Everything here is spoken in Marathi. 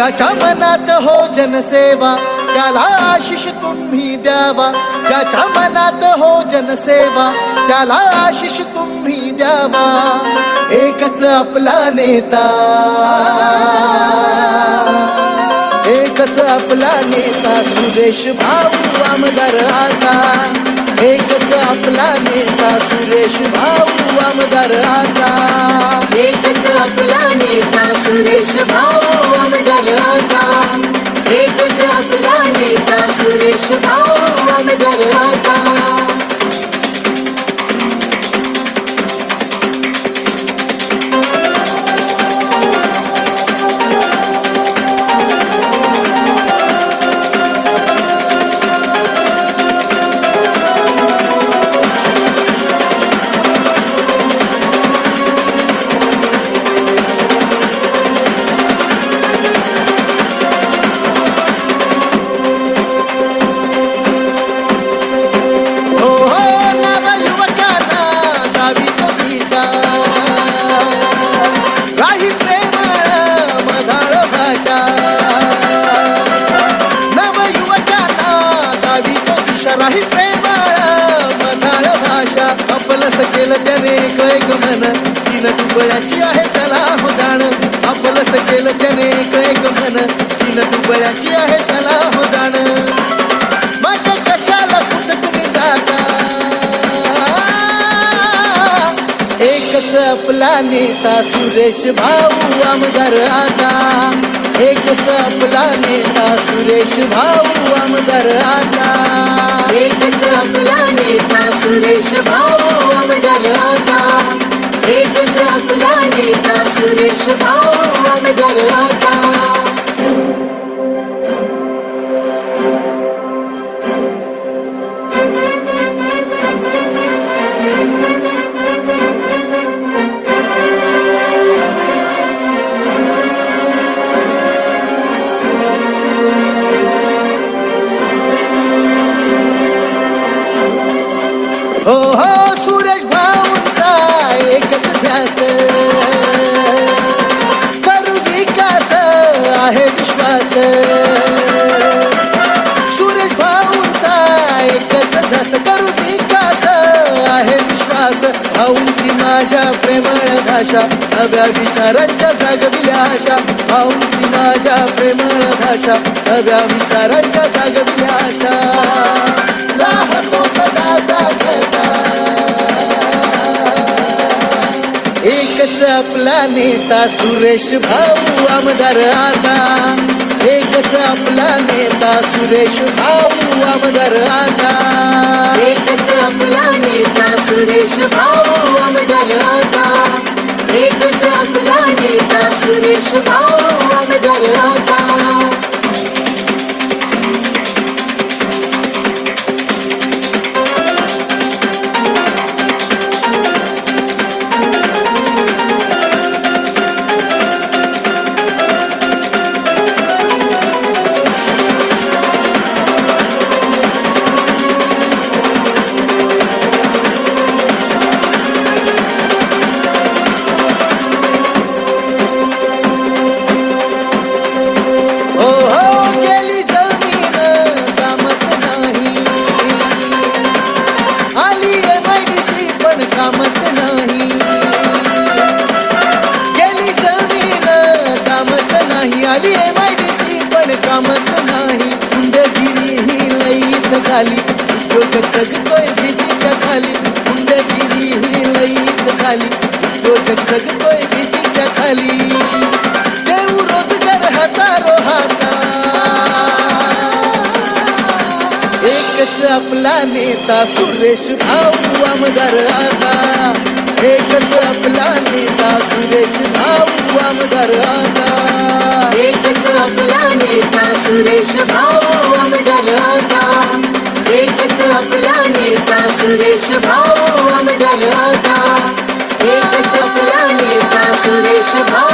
ज्याच्या मनात हो जनसेवा त्याला आशिष तुम्ही द्यावा. ज्याच्या मनात हो जनसेवा त्याला आशिष तुम्ही द्यावा. एकच आपला नेता, एकच आपला नेता सुरेश भाऊ आमदार आता. एकच आपला नेता सुरेश भाऊ आमदार आता. एकच आपला नेता सुरेश भाऊ आमदार आता. एकच आपला नेता सुरेश भाऊ आमदार आता. राही प्रेमाळ मधाळ भाषा. आपलंच केलं त्याने कैक मन तीन दुबळ्याची आहे त्याला हो जाण. आपलंच केलं त्याने कैक मन तीन दुबळ्याची आहे त्याला हो जाण. मग कशाला कुठं तुम्ही जाता. एकच आपला नेता सुरेश भाऊ आमदार आता. एकच आपला नेता सुरेश भाऊ आमदार आता. एकच आपला नेता सुरेश भाऊ आमदार आता. एकच आपला नेता सुरेश भाऊ आमदार आता. हो हो सुरेश भाऊंचा एकच ध्यास करू विकास आहे विश्वास. सुरेश भाऊंचा एकच ध्यास करू विकास आहे विश्वास. भाऊंची माझ्या प्रेमळ भाषा नव्या विचारांच्या जागविल्या आशा. भाऊंची माझ्या प्रेमळ भाषा नव्या विचारांच्या जागविल्या आशा. राहतो सदा जागता. एकच आपला नेता सुरेश भाऊ आमदार आता. एकच आपला नेता सुरेश भाऊ आमदार आता. एकच आपला नेता सुरेश भाऊ आमदार आता. एकच आपला नेता सुरेश भाऊ आमदार आता. कामच नाही गेली जमीन कामच नाही. आली MIDC पण कामच नाही. गुंडगिरी ही लईत झाली उद्योजक जगतोय भीतीच्या खाली. गुंडगिरी ही लईत झाली उद्योजक जगतोय भीतीच्या खाली. देऊ रोजगार हजारो हाता. एकच आपला नेता सुरेश भाऊ आमदार आता. एकच आपला नेता सुरेश भाऊ आमदार आता. एकच आपला नेता सुरेश भाऊ आमदार आता. एकच आपला नेता सुरेश भाऊ आमदार आता. एकच आपला नेता सुरेश भाऊ